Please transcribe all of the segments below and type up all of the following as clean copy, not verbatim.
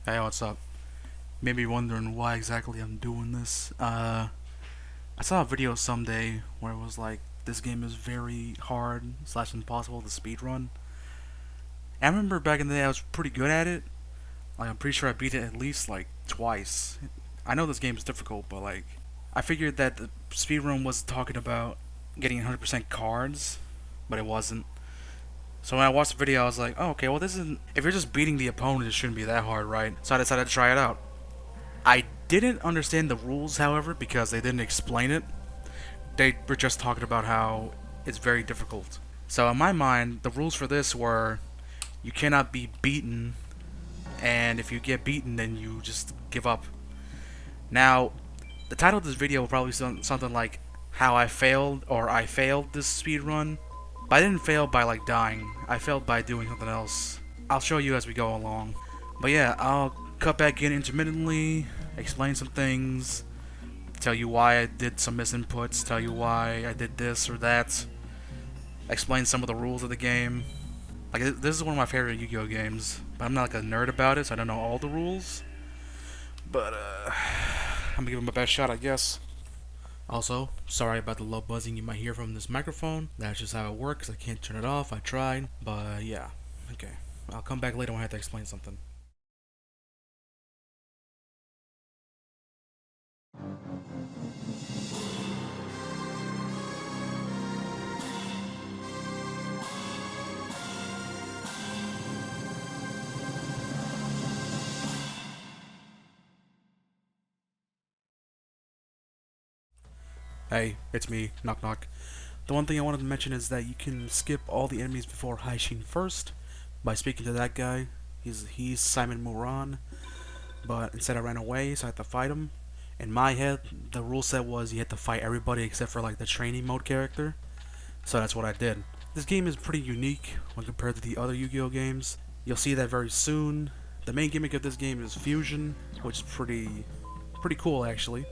Hey, what's up? Maybe wondering why exactly I'm doing this. I saw a video someday where it was like, this game is very hard slash impossible to speedrun. I remember back in the day I was pretty good at it. Like, I'm pretty sure I beat it at least like twice. I know this game is difficult, but like, I figured that the speedrun was talking about getting 100% cards, but it wasn't. So when I watched the video, I was like, oh, okay, well, this isn't. If you're just beating the opponent, it shouldn't be that hard, right? So I decided to try it out. I didn't understand the rules, however, because they didn't explain it. They were just talking about how it's very difficult. So in my mind, the rules for this were you cannot be beaten, and if you get beaten, then you just give up. Now, the title of this video will probably sound something like how I failed or I failed this speed run. But I didn't fail by like dying. I failed by doing something else. I'll show you as we go along. But yeah, I'll cut back in intermittently, explain some things, tell you why I did some misinputs, tell you why I did this or that, explain some of the rules of the game. Like, this is one of my favorite Yu-Gi-Oh games, but I'm not like a nerd about it, so I don't know all the rules. But I'm gonna give it my best shot, I guess. Also, sorry about the low buzzing you might hear from this microphone. That's just how it works. I can't turn it off. I tried, but yeah. Okay. I'll come back later when I have to explain something. Hey, it's me. Knock knock. The one thing I wanted to mention is that you can skip all the enemies before Haishin first by speaking to that guy. He's Simon Moran, but instead I ran away, so I had to fight him. In my head, the rule set was you had to fight everybody except for like the training mode character, so that's what I did. This game is pretty unique when compared to the other Yu-Gi-Oh games. You'll see that very soon. The main gimmick of this game is fusion, which is pretty cool actually.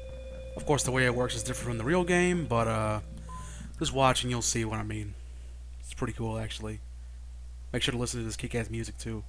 Of course, the way it works is different from the real game, but just watch and you'll see what I mean. It's pretty cool actually. Make sure to listen to this kick-ass music too.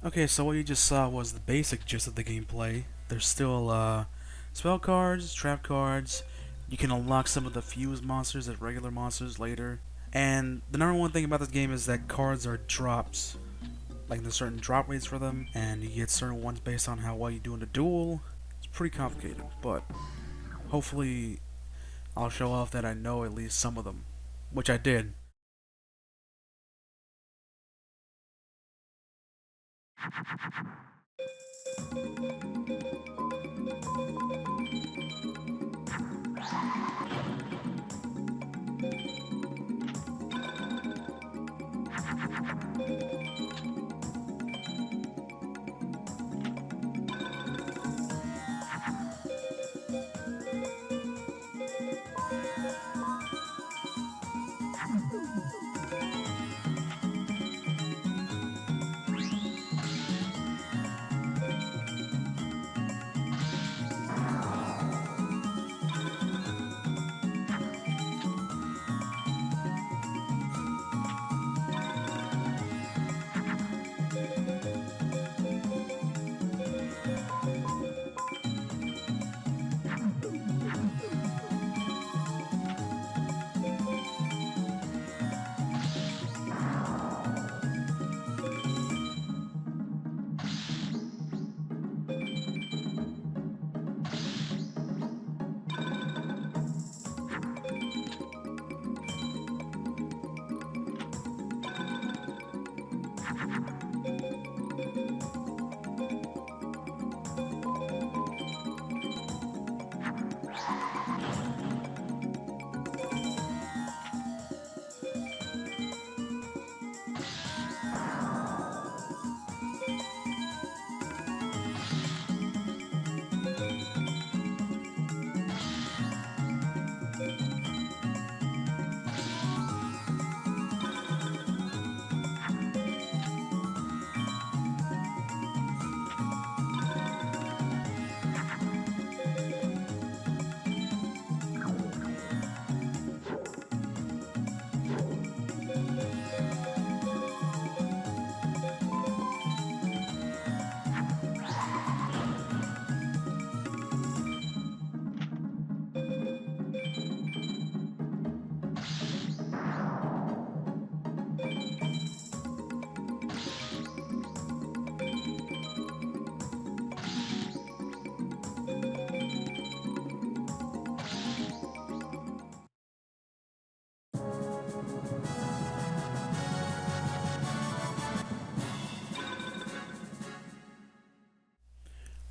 Okay, so what you just saw was the basic gist of the gameplay. There's still spell cards, trap cards. You can unlock some of the fuse monsters as regular monsters later. And the number one thing about this game is that cards are drops. Like there's certain drop rates for them, and you get certain ones based on how well you do in the duel. It's pretty complicated, but hopefully I'll show off that I know at least some of them, which I did.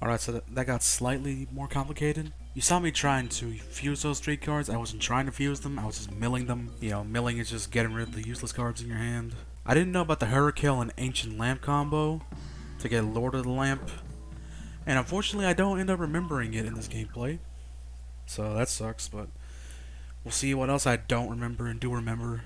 Alright, so that got slightly more complicated. You saw me trying to fuse those 3 cards. I wasn't trying to fuse them, I was just milling them. You know, milling is just getting rid of the useless cards in your hand. I didn't know about the Hurricane and Ancient Lamp combo to get Lord of the Lamp. And unfortunately, I don't end up remembering it in this gameplay. So that sucks, but we'll see what else I don't remember and do remember.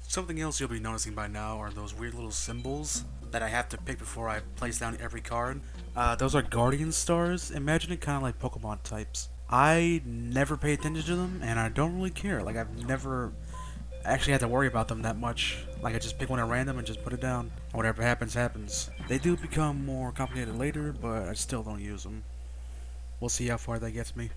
Something else you'll be noticing by now are those weird little symbols that I have to pick before I place down every card. Those are Guardian Stars. Imagine it kind of like Pokemon types. I never pay attention to them, and I don't really care. Like, I've never actually had to worry about them that much. Like, I just pick one at random and just put it down. And whatever happens, happens. They do become more complicated later, but I still don't use them. We'll see how far that gets me.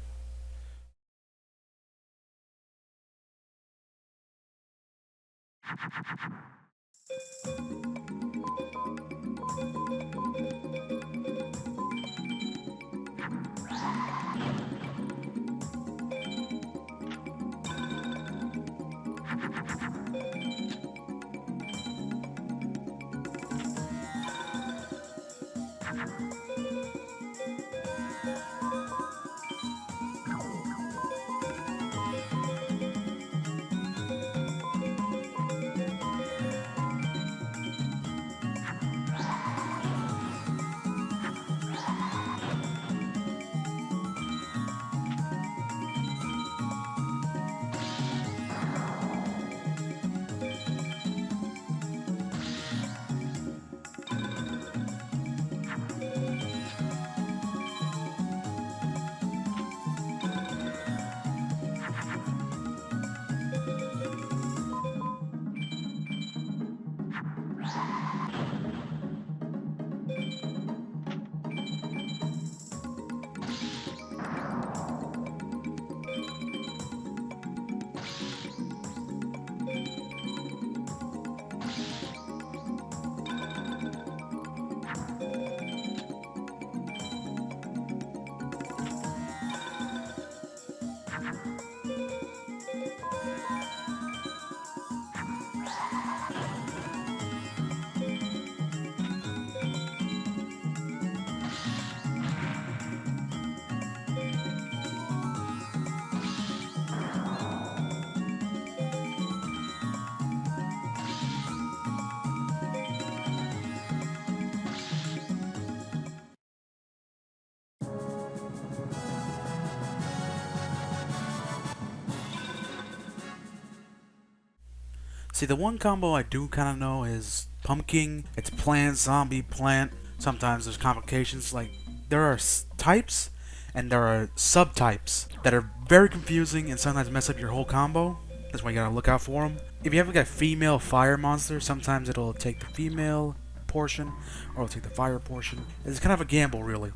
See, the one combo I do kind of know is Pumpkin. It's plant, zombie, plant. Sometimes there's complications. Like, there are types and there are subtypes that are very confusing and sometimes mess up your whole combo. That's why you gotta look out for them. If you have like a female fire monster, sometimes it'll take the female portion or it'll take the fire portion. It's kind of a gamble, really.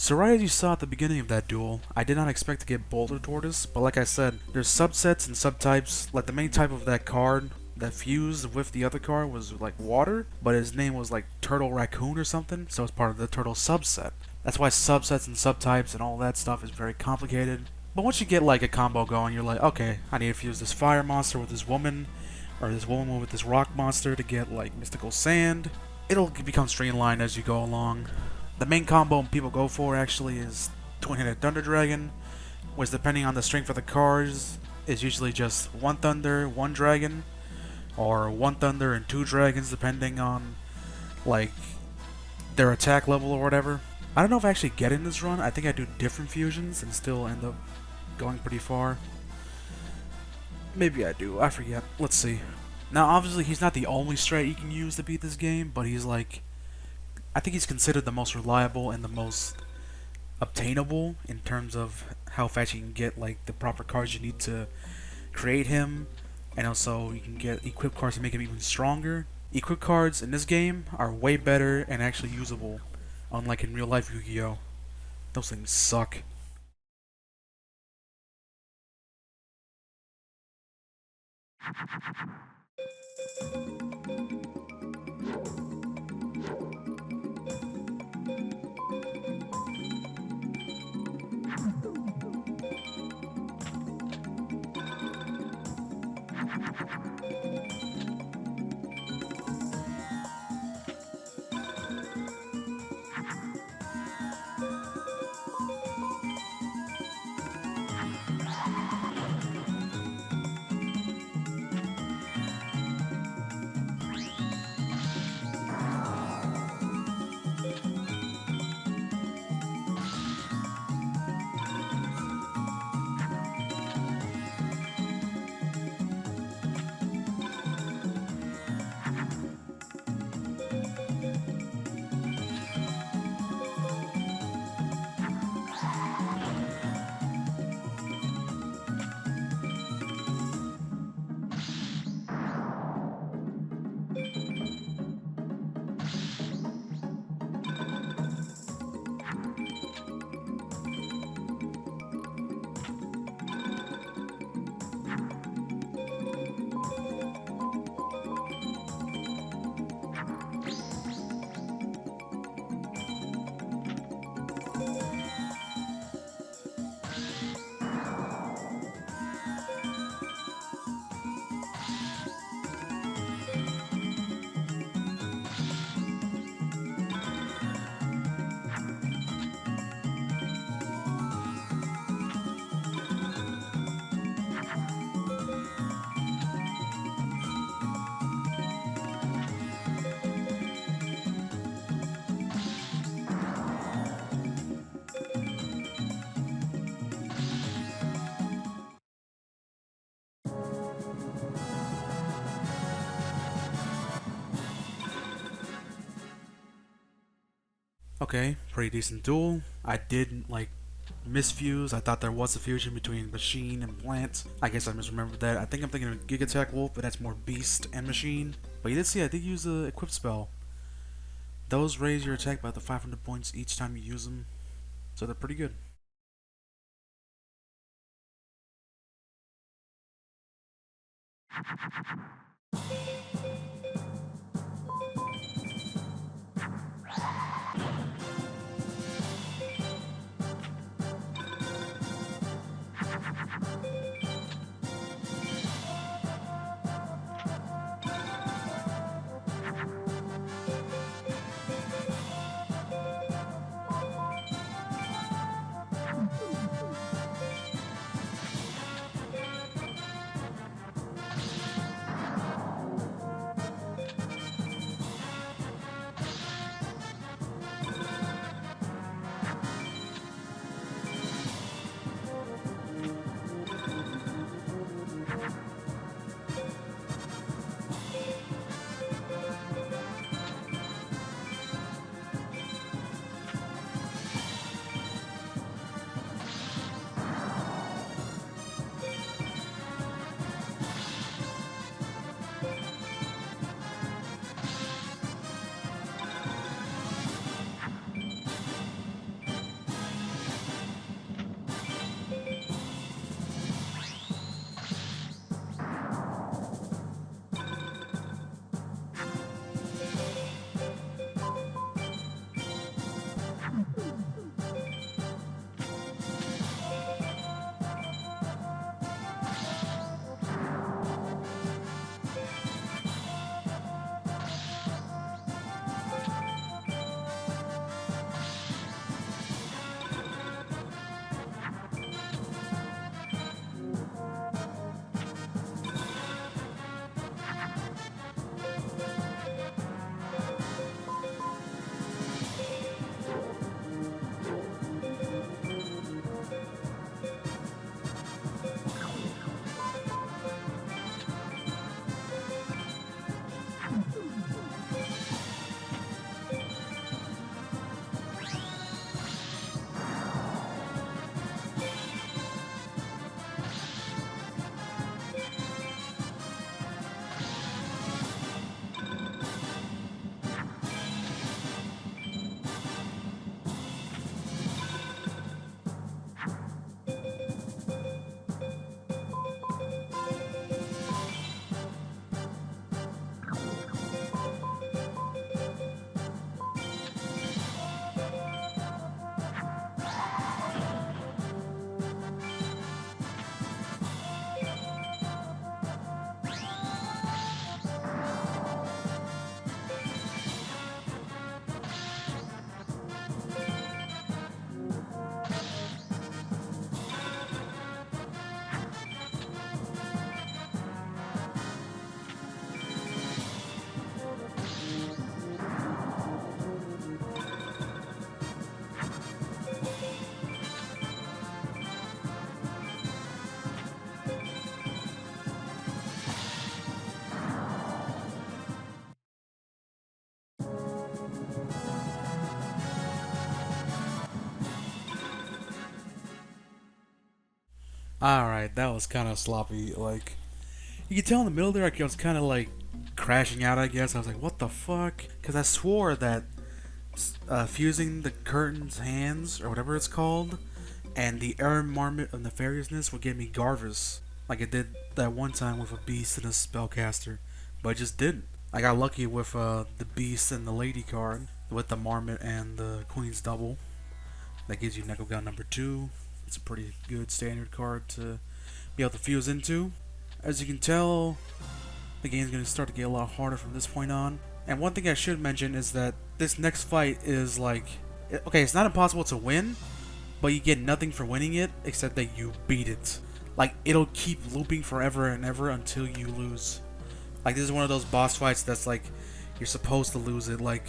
So right as you saw at the beginning of that duel, I did not expect to get Boulder Tortoise, but like I said, there's subsets and subtypes. Like the main type of that card that fused with the other card was like water, but his name was like Turtle Raccoon or something, so it's part of the turtle subset. That's why subsets and subtypes and all that stuff is very complicated. But once you get like a combo going, you're like, okay, I need to fuse this fire monster with this woman, or this woman with this rock monster to get like mystical sand. It'll become streamlined as you go along. The main combo people go for actually is Twin-Headed Thunder Dragon, which depending on the strength of the cards is usually just one Thunder, one Dragon, or one Thunder and two Dragons depending on like their attack level or whatever. I don't know if I actually get in this run. I think I do different fusions and still end up going pretty far. Maybe I do. I forget. Let's see. Now obviously he's not the only strat you can use to beat this game, but he's like I think he's considered the most reliable and the most obtainable in terms of how fast you can get like the proper cards you need to create him, and also you can get equip cards to make him even stronger. Equip cards in this game are way better and actually usable, unlike in real life Yu-Gi-Oh! Those things suck. Okay, pretty decent duel. I did like misfuse. I thought there was a fusion between machine and plant. I guess I misremembered that. I think I'm thinking of Giga Tech Wolf, but that's more beast and machine. But you did see I did use a equip spell. Those raise your attack by up to 500 points each time you use them, so they're pretty good. Alright, that was kind of sloppy. Like, you could tell in the middle there, I was kind of like crashing out, I guess. I was like, what the fuck? Because I swore that fusing the curtain's hands, or whatever it's called, and the air marmot of nefariousness would give me Garvis. Like it did that one time with a beast and a spellcaster. But it just didn't. I got lucky with the beast and the lady card, with the marmot and the queen's double. That gives you Neko Gun number 2. It's a pretty good standard card to be able to fuse into. As you can tell, the game's going to start to get a lot harder from this point on. And one thing I should mention is that this next fight is like, okay, it's not impossible to win, but you get nothing for winning it except that you beat it. Like, it'll keep looping forever and ever until you lose. Like, this is one of those boss fights that's like, you're supposed to lose it, like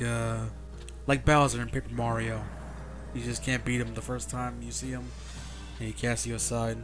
Bowser in Paper Mario. You just can't beat him the first time you see him, and he casts you aside.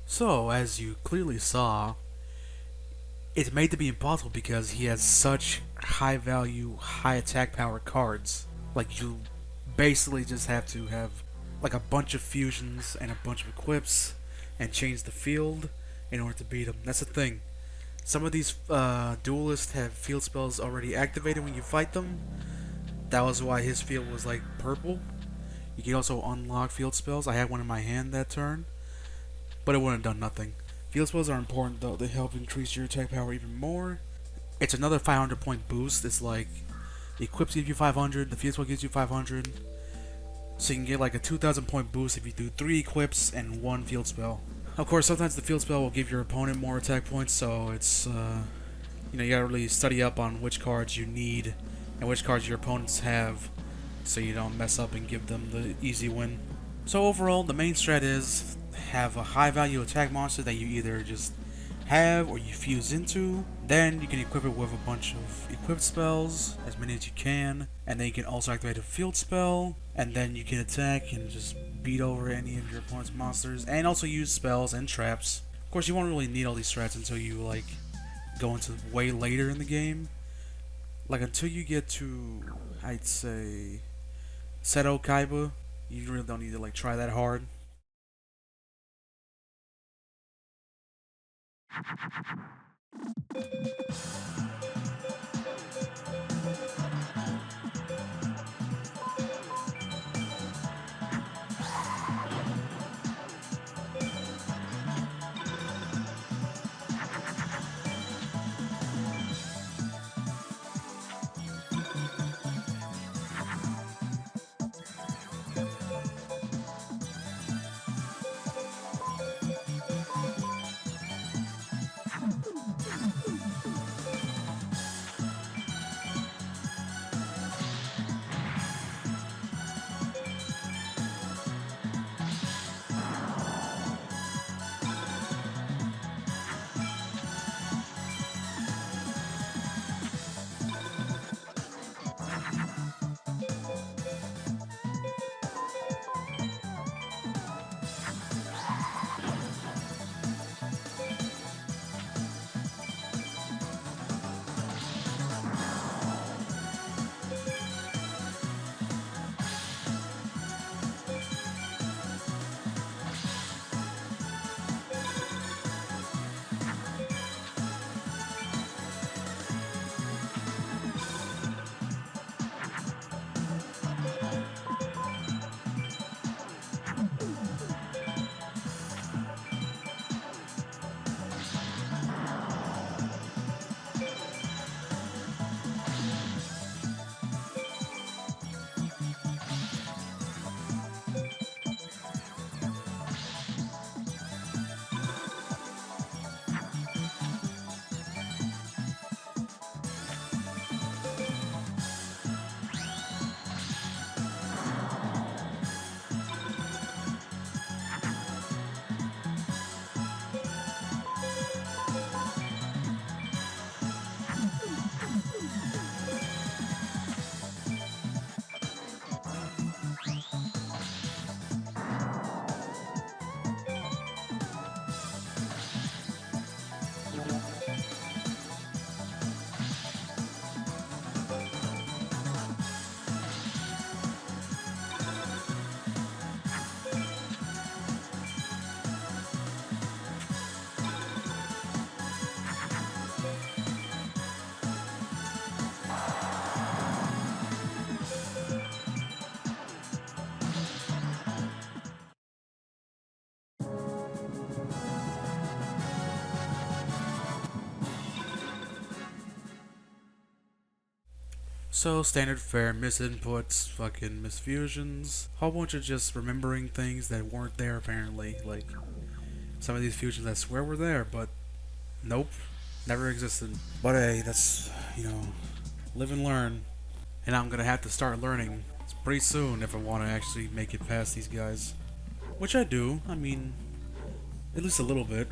So, as you clearly saw, it's made to be impossible because he has such high value, high attack power cards. Like, you basically just have to have like a bunch of fusions and a bunch of equips and change the field in order to beat him. That's the thing. Some of these duelists have field spells already activated when you fight them. That was why his field was like purple. You can also unlock field spells. I had one in my hand that turn, but it wouldn't have done nothing. Field spells are important though, they help increase your attack power even more. It's another 500 point boost. It's like the equips give you 500, the field spell gives you 500. So you can get like a 2000 point boost if you do 3 equips and 1 field spell. Of course, sometimes the field spell will give your opponent more attack points, so it's, you gotta really study up on which cards you need and which cards your opponents have so you don't mess up and give them the easy win. So overall, the main strat is have a high value attack monster that you either just have or you fuse into. Then you can equip it with a bunch of equipped spells, as many as you can, and then you can also activate a field spell, and then you can attack and just beat over any of your opponent's monsters, and also use spells and traps. Of course, you won't really need all these strats until you like go into way later in the game. Like until you get to, I'd say, Seto Kaiba, you really don't need to like try that hard. So standard fare, misinputs, fucking misfusions, whole bunch of just remembering things that weren't there apparently. Like some of these fusions I swear were there, but nope, never existed. But hey, that's live and learn. And I'm gonna have to start learning pretty soon if I want to actually make it past these guys. Which I do. I mean, at least a little bit.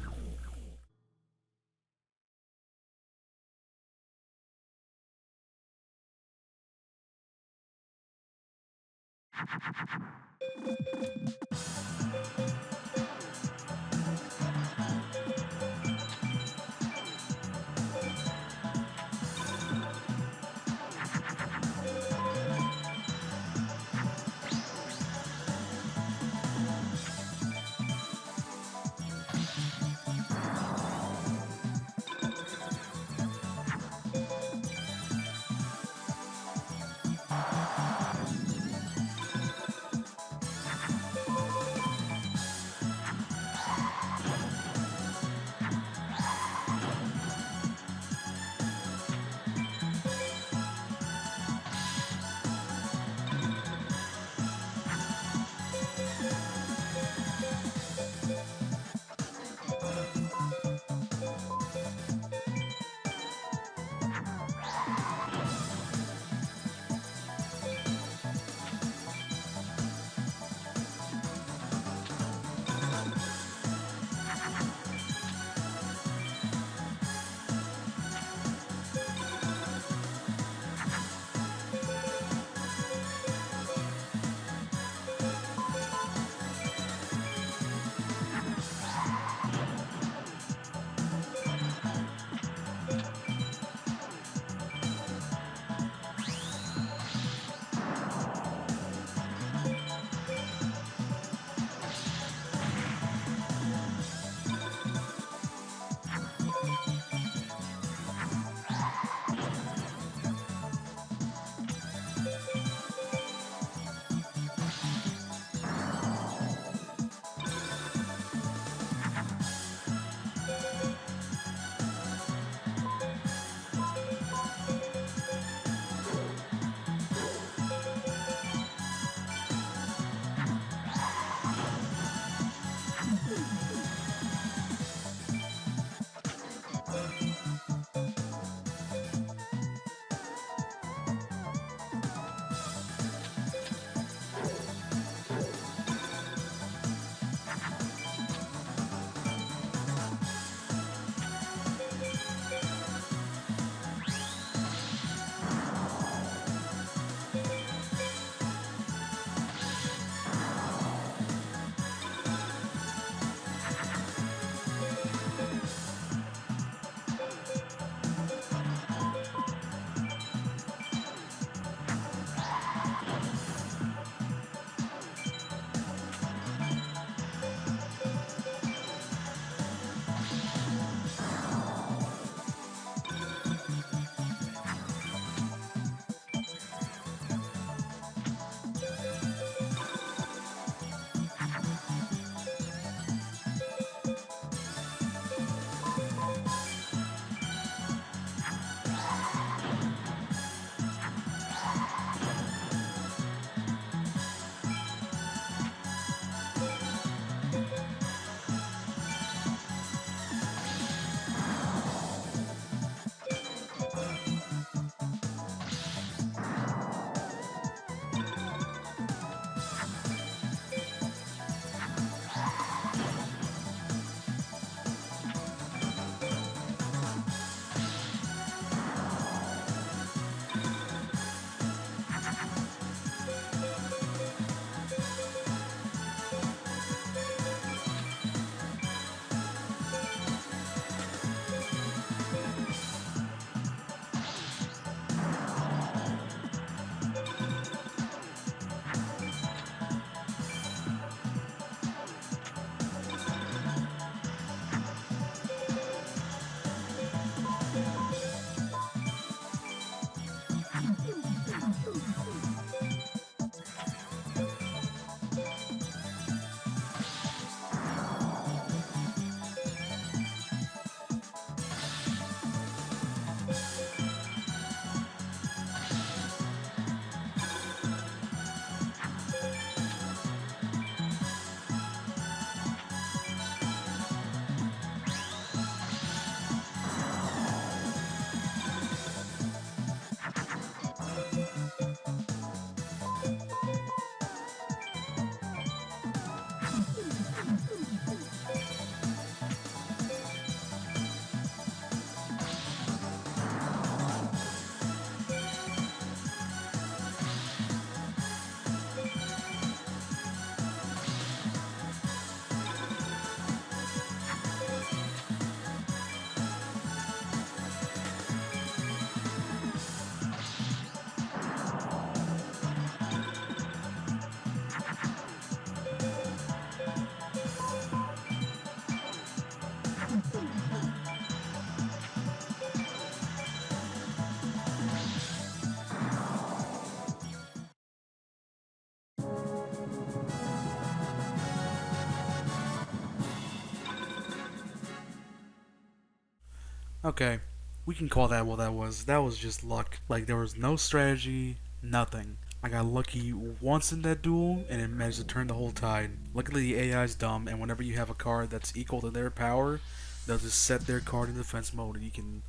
Okay, we can call that what that was. That was just luck. Like, there was no strategy, nothing. I got lucky once in that duel, and it managed to turn the whole tide. Luckily, the AI's dumb, and whenever you have a card that's equal to their power, they'll just set their card in defense mode, and you can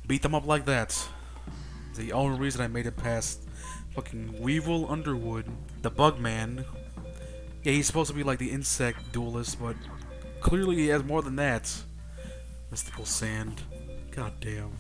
beat them up like that. The only reason I made it past fucking Weevil Underwood, the Bug Man. Yeah, he's supposed to be like the insect duelist, but clearly he has more than that. Mystical Sand. God damn.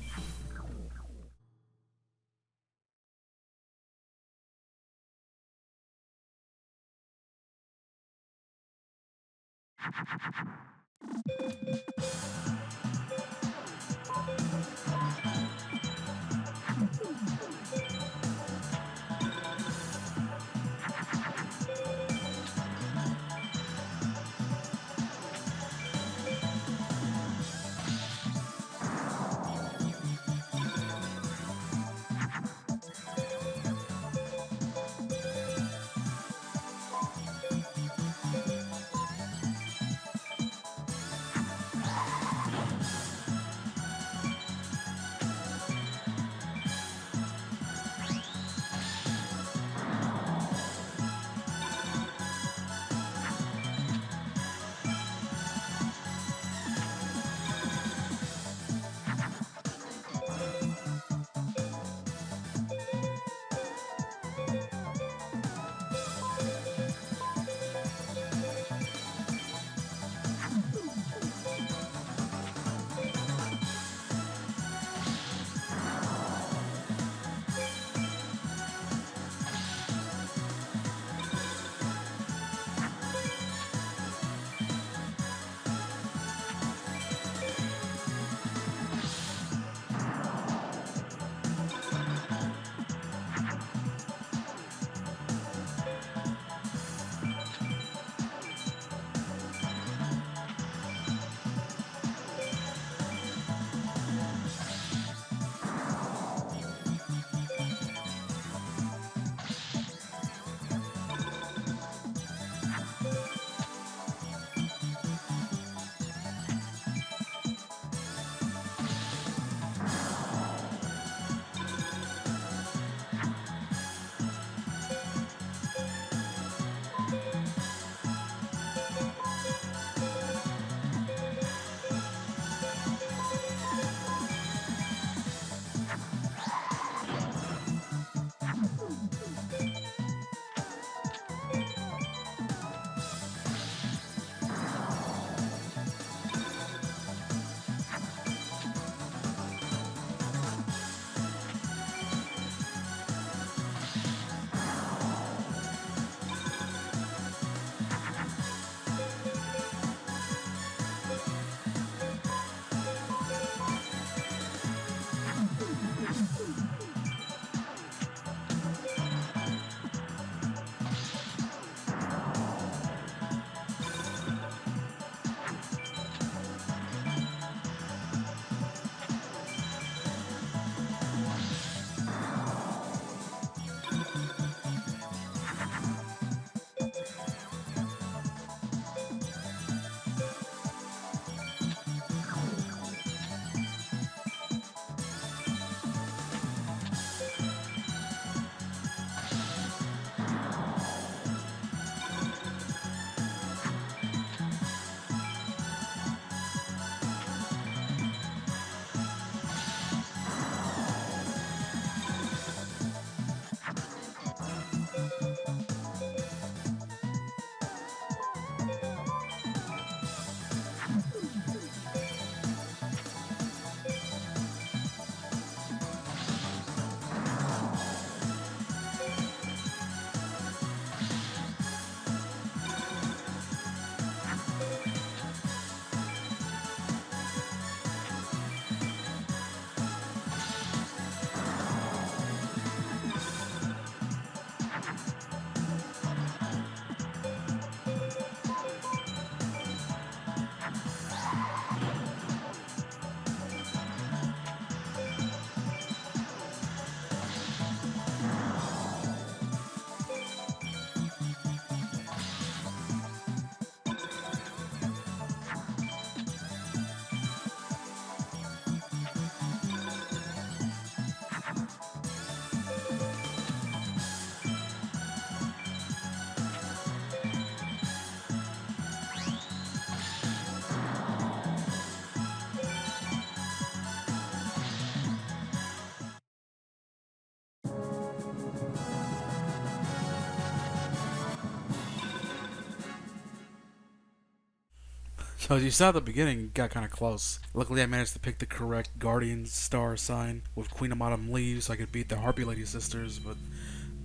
So you saw at the beginning, you got kind of close. Luckily, I managed to pick the correct Guardian star sign with Queen of Autumn leaves, so I could beat the Harpy Lady sisters. But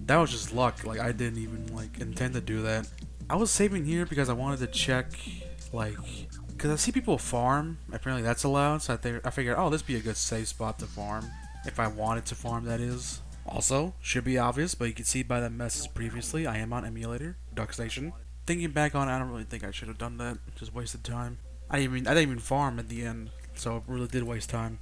that was just luck. Like I didn't even like intend to do that. I was saving here because I wanted to check, like, because I see people farm. Apparently that's allowed. So I figured, oh, this would be a good safe spot to farm if I wanted to farm. That is. Also, should be obvious, but you can see by the message previously, I am on emulator, Duck Station. Thinking back on it, I don't really think I should have done that. Just wasted time. I didn't even farm at the end, so it really did waste time.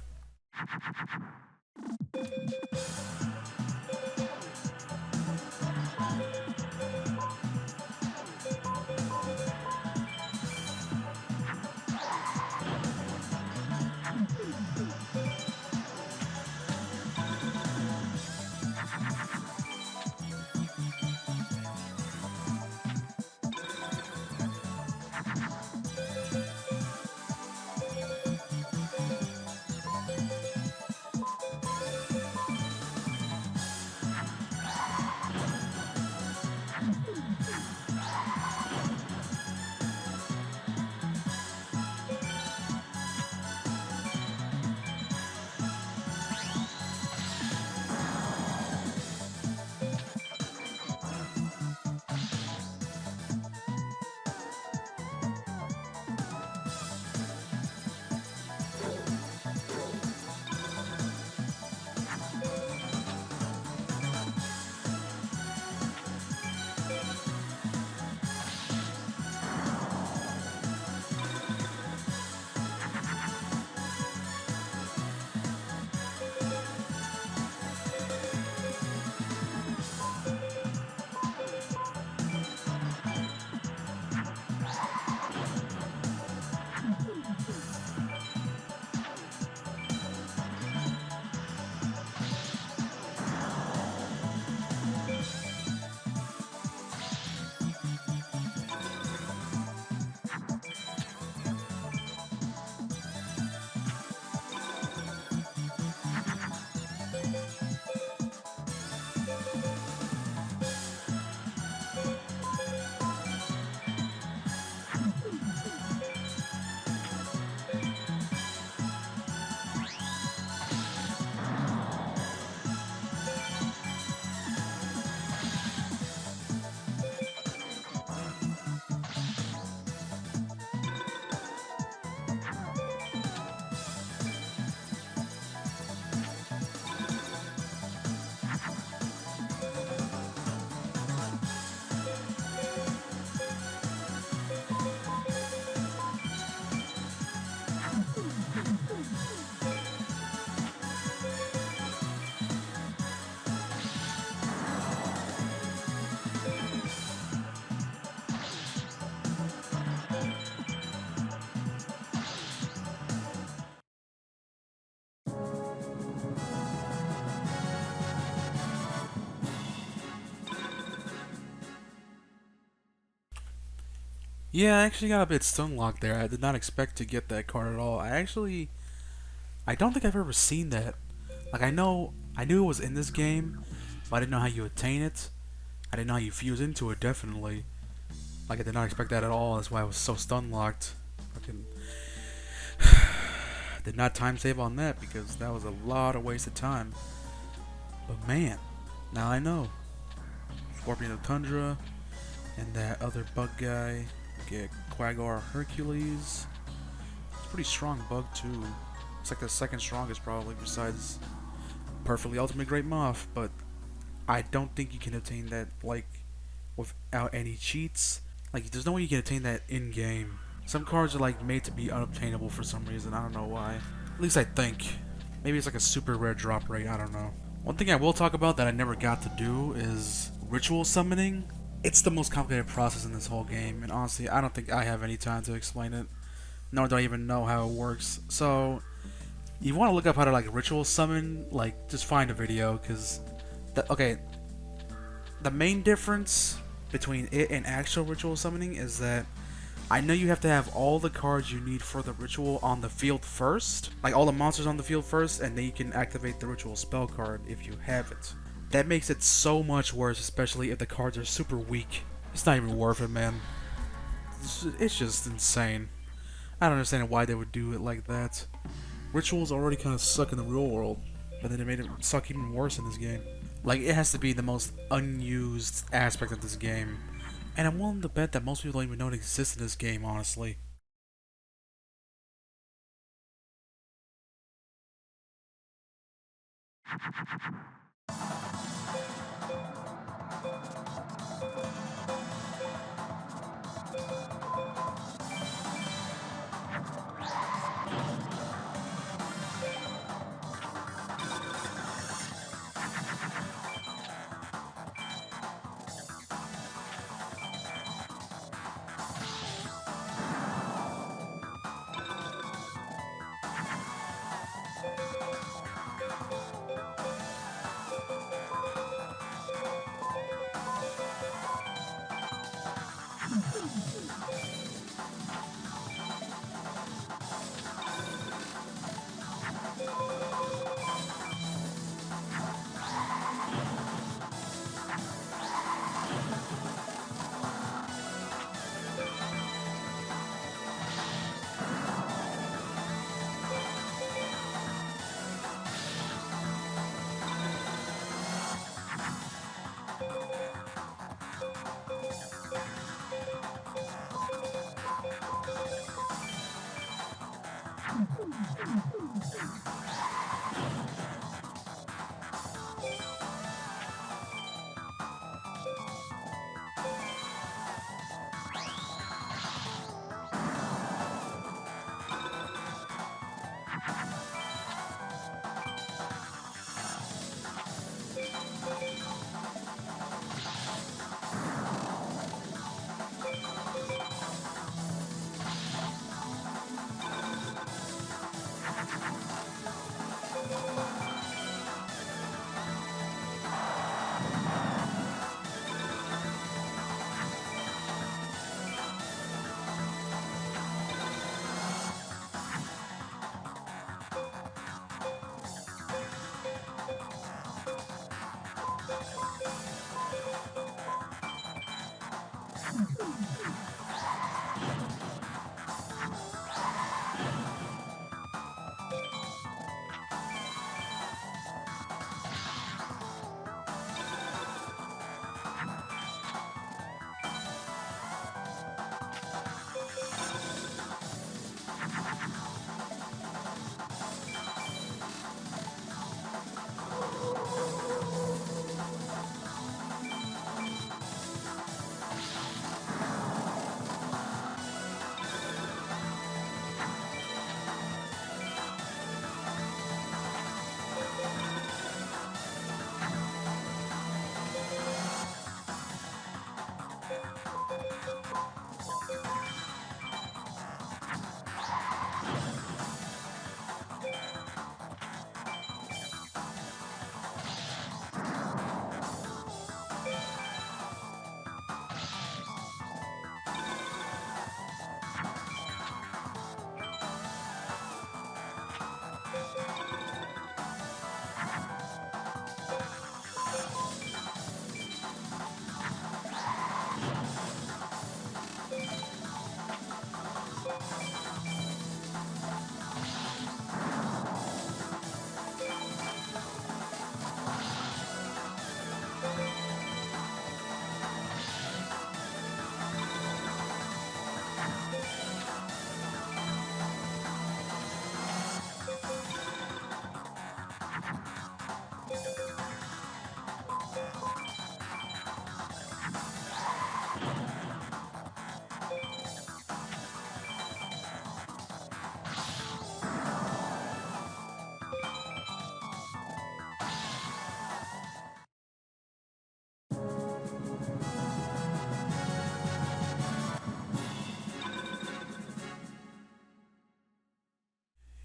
Yeah, I actually got a bit stun locked there. I did not expect to get that card at all. I don't think I've ever seen that. Like I knew it was in this game, but I didn't know how you attain it. I didn't know how you fuse into it. Definitely. Like I did not expect that at all. That's why I was so stun locked. Fucking did not time save on that because that was a lot of wasted time. But man, now I know. Scorpion of Tundra and that other bug guy. Get Quaggar Hercules. It's a pretty strong bug too. It's like the second strongest probably besides Perfectly Ultimate Great Moth, but I don't think you can obtain that like without any cheats. Like there's no way you can obtain that in game. Some cards are like made to be unobtainable for some reason. I don't know why. At least I think. Maybe it's like a super rare drop rate. I don't know. One thing I will talk about that I never got to do is ritual summoning. It's the most complicated process in this whole game, and honestly, I don't think I have any time to explain it. Nor do I even know how it works. So, you want to look up how to like ritual summon, like just find a video, because, okay, the main difference between it and actual ritual summoning is that I know you have to have all the cards you need for the ritual on the field first, like all the monsters on the field first, and then you can activate the ritual spell card if you have it. That makes it so much worse, especially if the cards are super weak. It's not even worth it, man. It's just insane. I don't understand why they would do it like that. Rituals already kind of suck in the real world, but then they made it suck even worse in this game. Like, it has to be the most unused aspect of this game. And I'm willing to bet that most people don't even know it exists in this game, honestly.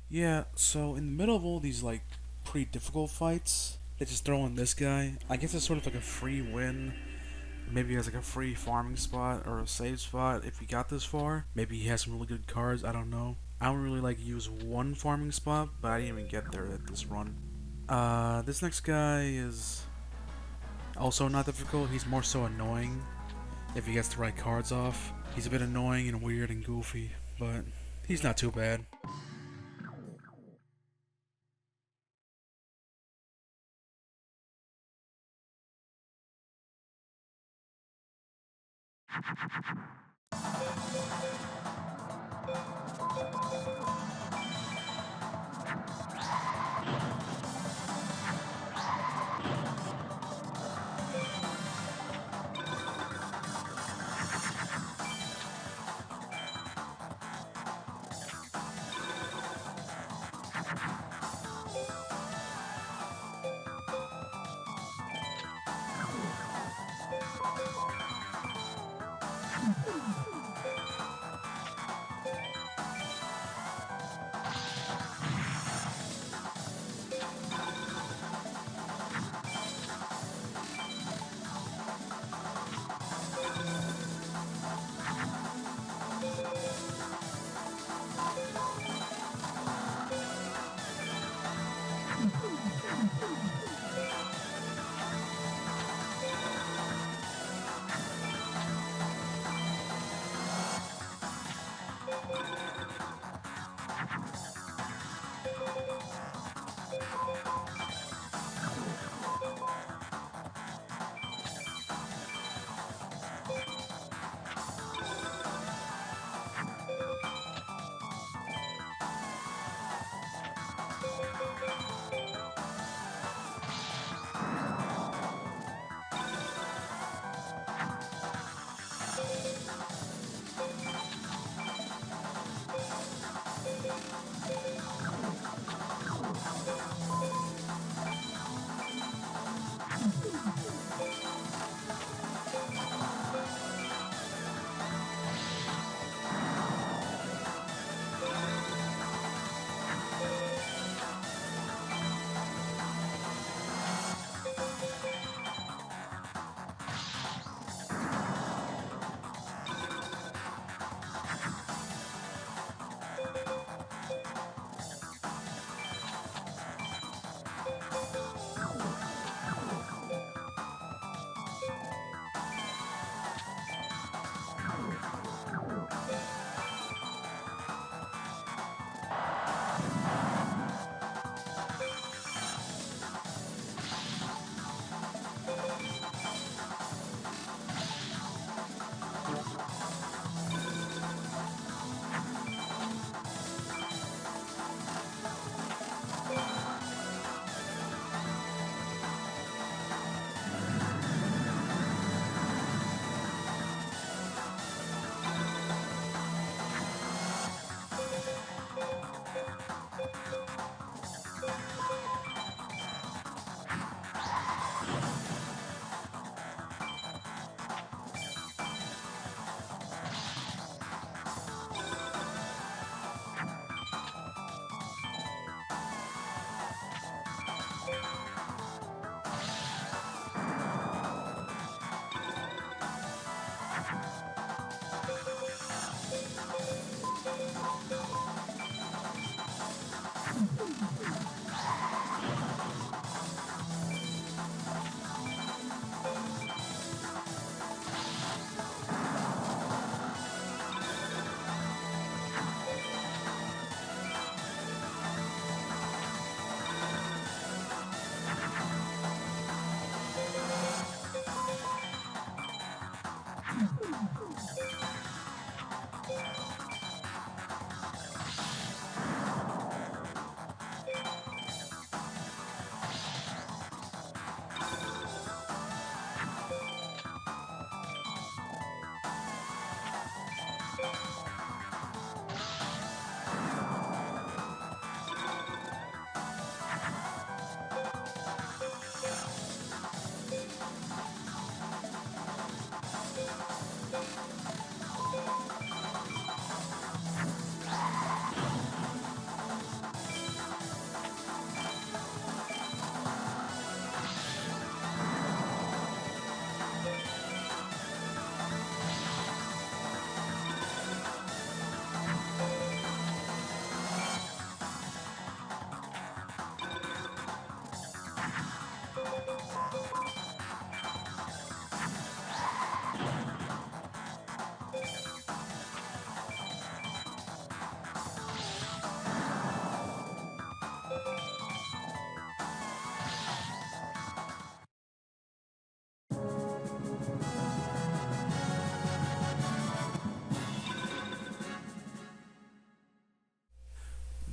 Yeah, so in the middle of all these, like, pretty difficult fights, they just throw in this guy. I guess it's sort of like a free win. Maybe he has like a free farming spot or a save spot if he got this far. Maybe he has some really good cards, I don't know. I don't really like use one farming spot, but I didn't even get there at this run. This next guy is also not difficult. He's more so annoying if he gets the right cards off. He's a bit annoying and weird and goofy, but He's not too bad.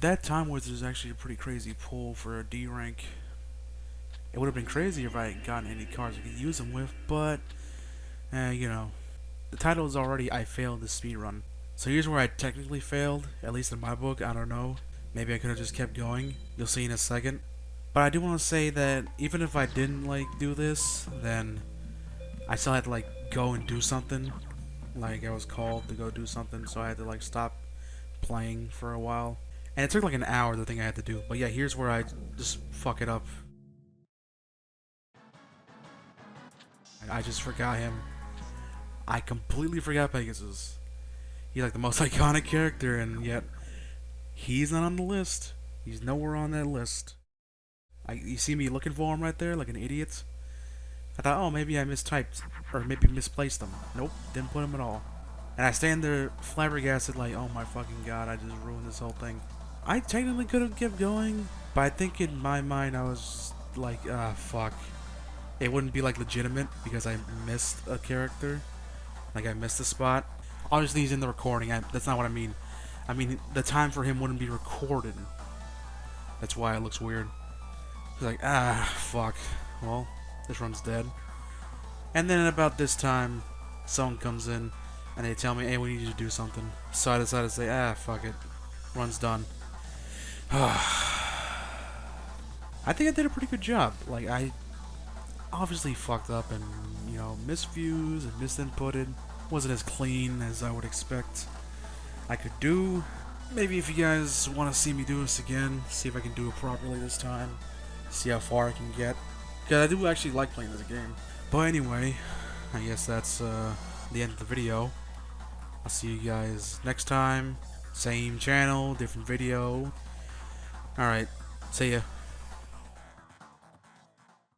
that time was actually a pretty crazy pull for a D rank. It would have been crazy if I hadn't gotten any cards I could use them with, but, you know, the title is already I failed the speedrun. So here's where I technically failed, at least in my book, I don't know. Maybe I could have just kept going. You'll see in a second. But I do want to say that even if I didn't, like, do this, then I still had to, like, go and do something. Like, I was called to go do something, so I had to, like, stop playing for a while. And it took, like, an hour, the thing I had to do. But yeah, here's where I just fuck it up. I just forgot him. I completely forgot Pegasus. He's like the most iconic character, and yet he's not on the list. He's nowhere on that list. You see me looking for him right there, like an idiot. I thought, oh, maybe I mistyped, or maybe misplaced him. Nope, didn't put him at all. And I stand there flabbergasted, like, oh my fucking god, I just ruined this whole thing. I technically could have kept going, but I think in my mind I was like, fuck. It wouldn't be like legitimate because I missed a character. Like I missed a spot. Obviously he's in the recording. That's not what I mean. I mean the time for him wouldn't be recorded. That's why it looks weird. He's like, fuck. Well, this run's dead. And then at about this time, someone comes in and they tell me, hey, we need you to do something. So I decided to say, fuck it. Run's done. I think I did a pretty good job. Like, I obviously fucked up and, you know, missed views and misinputted. Wasn't as clean as I would expect I could do. Maybe if you guys want to see me do this again, see if I can do it properly this time. See how far I can get. Because I do actually like playing this game. But anyway, I guess that's the end of the video. I'll see you guys next time. Same channel, different video. Alright, see ya.